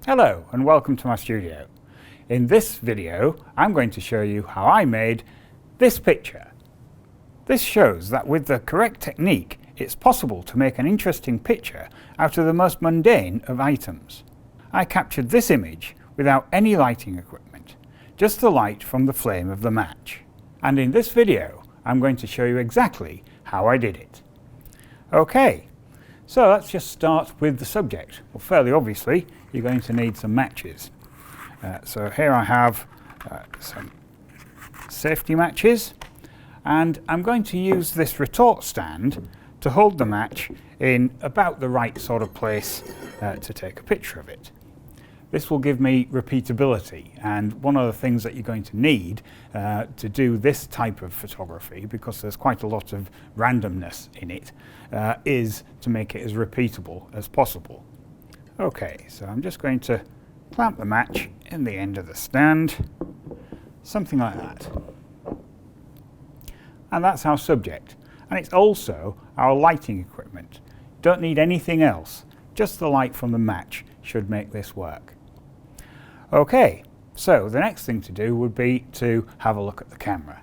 Hello and welcome to my studio. In this video I'm going to show you how I made this picture. This shows that with the correct technique it's possible to make an interesting picture out of the most mundane of items. I captured this image without any lighting equipment, just the light from the flame of the match. And in this video I'm going to show you exactly how I did it. Okay. So let's just start with the subject. Well, fairly obviously, you're going to need some matches. So here I have some safety matches, and I'm going to use this retort stand to hold the match in about the right sort of place to take a picture of it. This will give me repeatability, and one of the things that you're going to need to do this type of photography, because there's quite a lot of randomness in it, is to make it as repeatable as possible. Okay, so I'm just going to clamp the match in the end of the stand, something like that. And that's our subject, and it's also our lighting equipment. Don't need anything else, just the light from the match should make this work. Okay, so the next thing to do would be to have a look at the camera.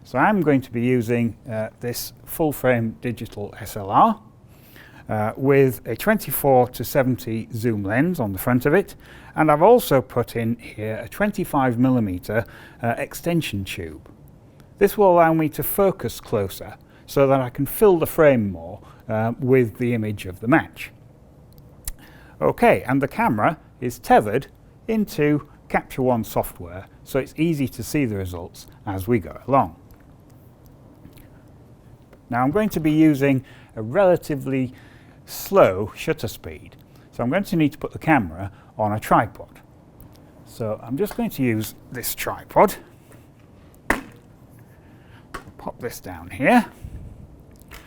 So I'm going to be using this full frame digital SLR with a 24-70 zoom lens on the front of it, and I've also put in here a 25mm extension tube. This will allow me to focus closer so that I can fill the frame more with the image of the match. Okay, and the camera is tethered into Capture One software, so it's easy to see the results as we go along. Now I'm going to be using a relatively slow shutter speed, so I'm going to need to put the camera on a tripod. So I'm just going to use this tripod, pop this down here.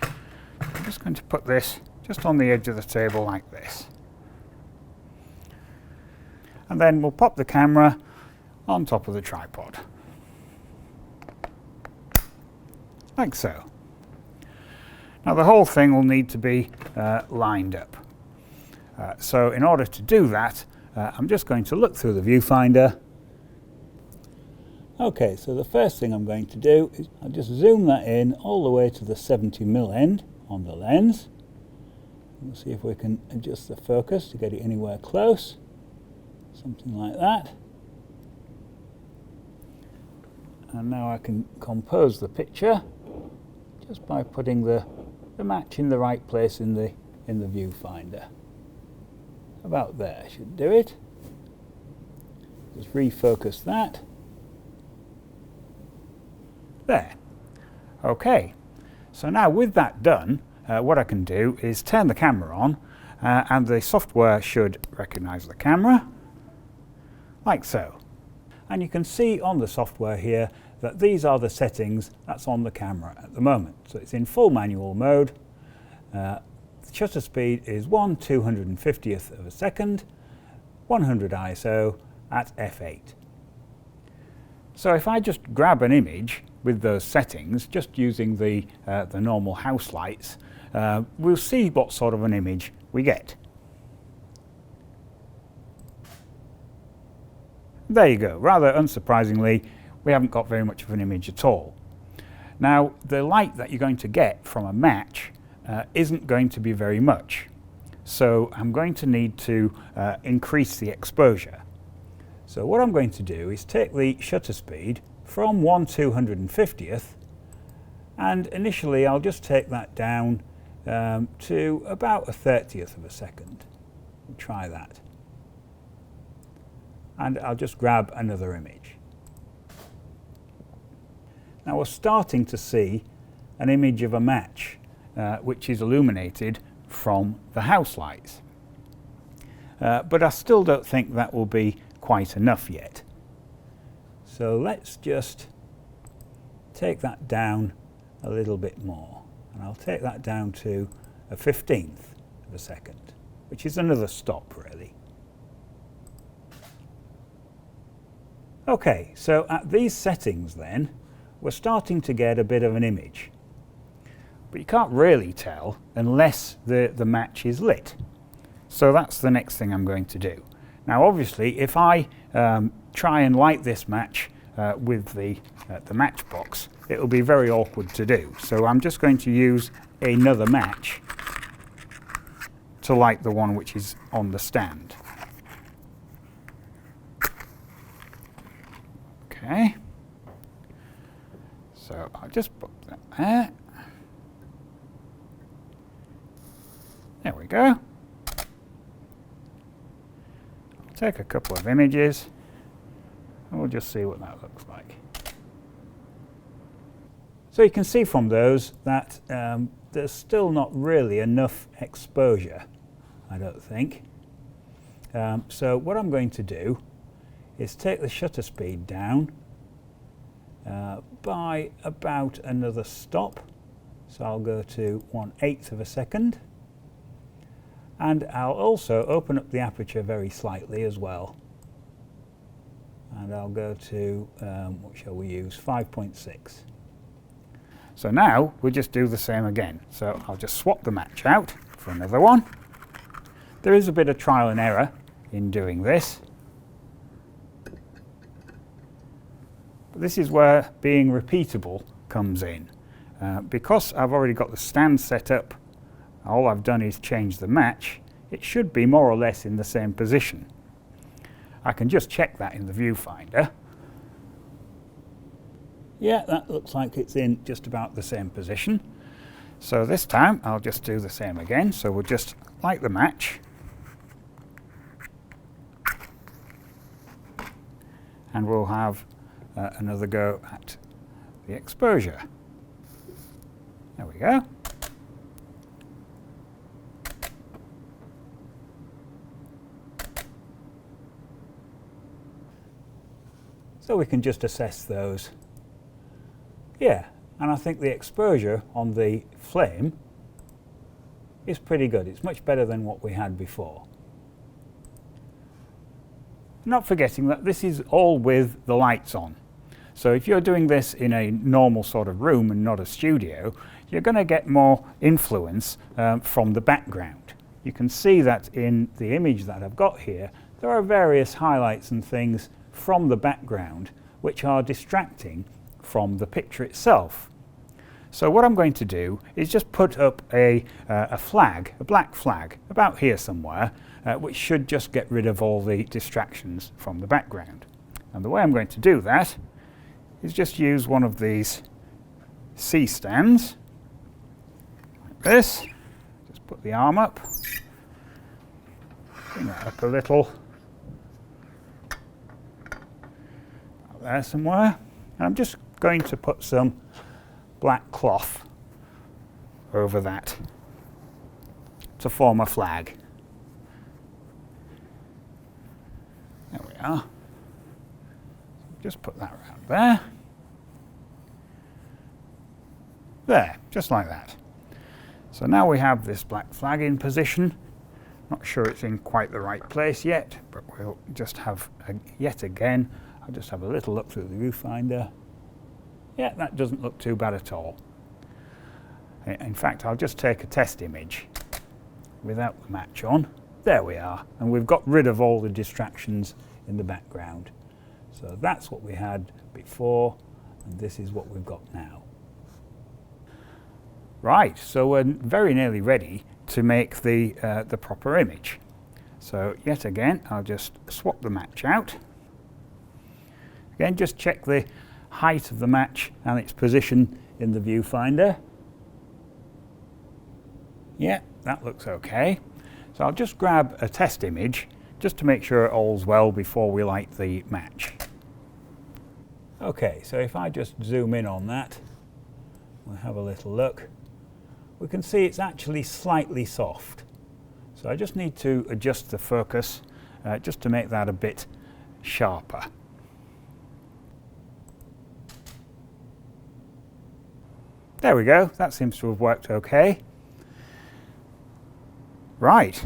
I'm just going to put this just on the edge of the table like this. And then we'll pop the camera on top of the tripod, like so. Now the whole thing will need to be lined up. So in order to do that, I'm just going to look through the viewfinder. Okay, so the first thing I'm going to do is I'll just zoom that in all the way to the 70mm end on the lens. We'll see if we can adjust the focus to get it anywhere close. Something like that. And now I can compose the picture just by putting the match in the right place in the viewfinder. About there should do it. Just refocus that. There. Okay. So now with that done, what I can do is turn the camera on, and the software should recognize the camera. Like so. And you can see on the software here that these are the settings that's on the camera at the moment. So it's in full manual mode. The shutter speed is 1/250th of a second, 100 ISO at f8. So if I just grab an image with those settings, just using the normal house lights, we'll see what sort of an image we get. There you go. Rather unsurprisingly, we haven't got very much of an image at all. Now, the light that you're going to get from a match isn't going to be very much. So I'm going to need to increase the exposure. So what I'm going to do is take the shutter speed from 1/250th, and initially I'll just take that down to about 1/30th of a second. We'll try that. And I'll just grab another image. Now we're starting to see an image of a match which is illuminated from the house lights. But I still don't think that will be quite enough yet. So let's just take that down a little bit more. And I'll take that down to 1/15th of a second, which is another stop really. Okay, so at these settings then, we're starting to get a bit of an image. But you can't really tell unless the match is lit. So that's the next thing I'm going to do. Now obviously if I try and light this match with the matchbox, it will be very awkward to do. So I'm just going to use another match to light the one which is on the stand. Okay, so I'll just put that there. There we go. I'll take a couple of images and we'll just see what that looks like. So you can see from those that there's still not really enough exposure, I don't think. So what I'm going to do is take the shutter speed down by about another stop. So I'll go to 1/8 of a second. And I'll also open up the aperture very slightly as well. And I'll go to, what shall we use, 5.6. So now we'll just do the same again. So I'll just swap the match out for another one. There is a bit of trial and error in doing this. But this is where being repeatable comes in. Because I've already got the stand set up, all I've done is change the match, it should be more or less in the same position. I can just check that in the viewfinder. Yeah, that looks like it's in just about the same position. So this time I'll just do the same again. So we'll just light the match. And we'll have another go at the exposure. There we go. So we can just assess those. Yeah, and I think the exposure on the flame is pretty good. It's much better than what we had before. Not forgetting that this is all with the lights on. So if you're doing this in a normal sort of room and not a studio, you're going to get more influence from the background. You can see that in the image that I've got here, there are various highlights and things from the background which are distracting from the picture itself. So what I'm going to do is just put up a flag, a black flag, about here somewhere, which should just get rid of all the distractions from the background. And the way I'm going to do that is just use one of these C stands, like this. Just put the arm up, bring that up a little, out there somewhere. And I'm just going to put some black cloth over that to form a flag. There we are. Just put that around there. There, just like that. So now we have this black flag in position. Not sure it's in quite the right place yet, but we'll just have, yet again, I'll just have a little look through the viewfinder. Yeah, that doesn't look too bad at all. In fact, I'll just take a test image without the match on. There we are, and we've got rid of all the distractions in the background. So that's what we had before, and this is what we've got now. Right, so we're very nearly ready to make the proper image. So yet again, I'll just swap the match out. Again, just check the height of the match and its position in the viewfinder. Yeah, that looks okay. So I'll just grab a test image just to make sure all's well before we light the match. Okay, so if I just zoom in on that, we'll have a little look. We can see it's actually slightly soft. So I just need to adjust the focus just to make that a bit sharper. There we go, that seems to have worked okay. Right,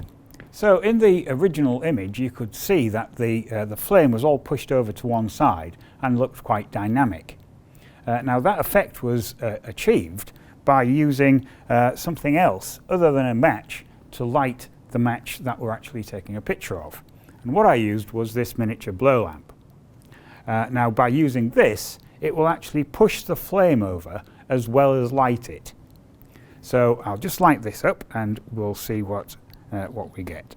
so in the original image you could see that the flame was all pushed over to one side and looked quite dynamic. Now that effect was achieved by using something else other than a match to light the match that we're actually taking a picture of. And what I used was this miniature blow lamp. Now by using this, it will actually push the flame over as well as light it. So I'll just light this up and we'll see what we get.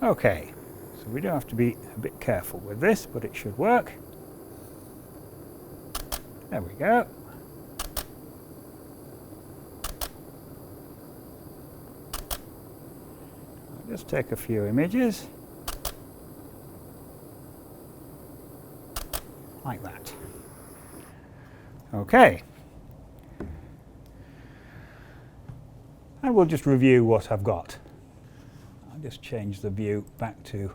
Okay, so we do have to be a bit careful with this, but it should work. There we go. I'll just take a few images. Like that. Okay. And we'll just review what I've got. I'll just change the view back to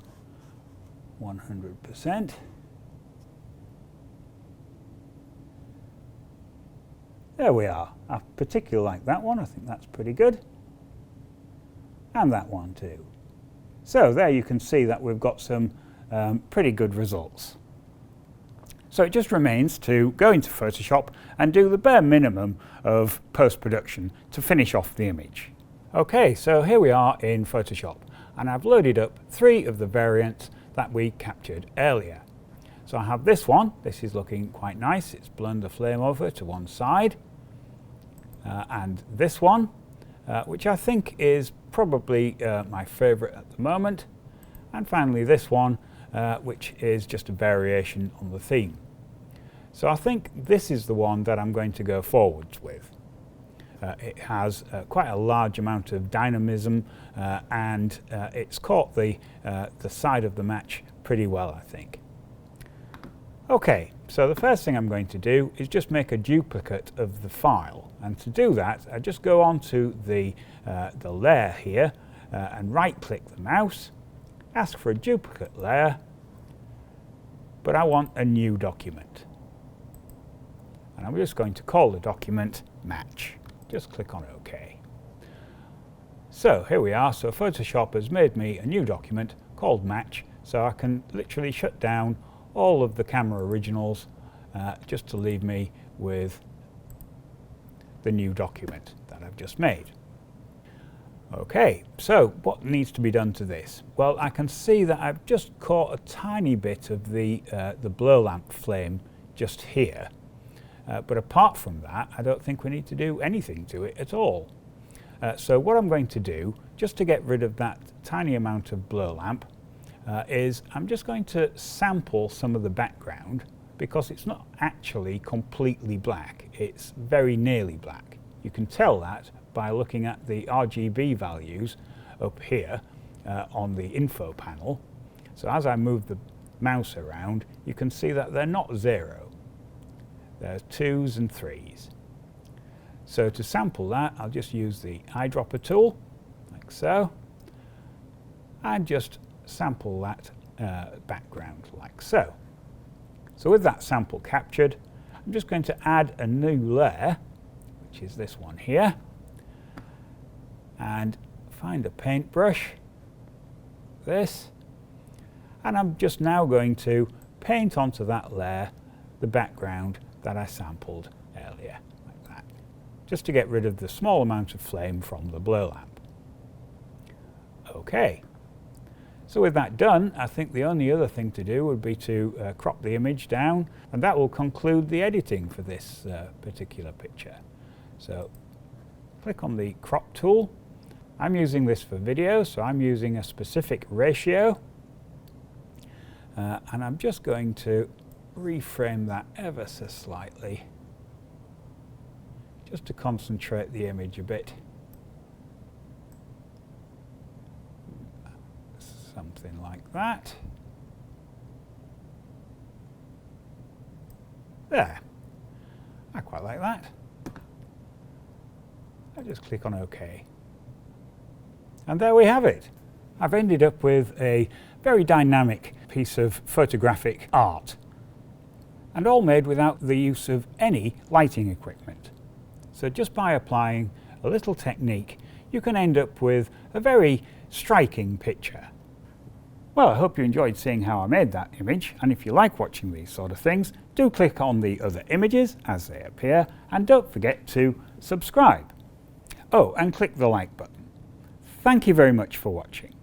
100%. There we are. I particularly like that one. I think that's pretty good. And that one too. So there you can see that we've got some pretty good results. So it just remains to go into Photoshop and do the bare minimum of post-production to finish off the image. Okay, so here we are in Photoshop, and I've loaded up 3 of the variants that we captured earlier. So I have this one. This is looking quite nice. It's blown the flame over to one side. And this one, which I think is probably my favorite at the moment. And finally this one, which is just a variation on the theme. So I think this is the one that I'm going to go forwards with. It has quite a large amount of dynamism and it's caught the side of the match pretty well, I think. Okay, so the first thing I'm going to do is just make a duplicate of the file, and to do that I just go on to the layer here and right click the mouse, ask for a duplicate layer, but I want a new document. And I'm just going to call the document Match. Just click on OK. So here we are. So Photoshop has made me a new document called Match, so I can literally shut down all of the camera originals just to leave me with the new document that I've just made. Okay, so what needs to be done to this? Well, I can see that I've just caught a tiny bit of the blow lamp flame just here. But apart from that, I don't think we need to do anything to it at all. So what I'm going to do, just to get rid of that tiny amount of blow lamp, is I'm just going to sample some of the background, because it's not actually completely black, it's very nearly black. You can tell that by looking at the RGB values up here on the info panel. So as I move the mouse around, you can see that they're not 0. They're 2s and 3s. So to sample that, I'll just use the eyedropper tool, like so, and just sample that background, like so. So with that sample captured, I'm just going to add a new layer, which is this one here, and find a paintbrush, this, and I'm just now going to paint onto that layer the background that I sampled earlier, like that, just to get rid of the small amount of flame from the blow lamp. Okay, so with that done, I think the only other thing to do would be to crop the image down, and that will conclude the editing for this particular picture. So click on the crop tool. I'm using this for video, so I'm using a specific ratio, and I'm just going to reframe that ever so slightly, just to concentrate the image a bit. Something like that. There. I quite like that. I just click on OK. And there we have it. I've ended up with a very dynamic piece of photographic art, and all made without the use of any lighting equipment. So just by applying a little technique, you can end up with a very striking picture. Well, I hope you enjoyed seeing how I made that image, and if you like watching these sort of things, do click on the other images as they appear, and don't forget to subscribe. Oh, and click the like button. Thank you very much for watching.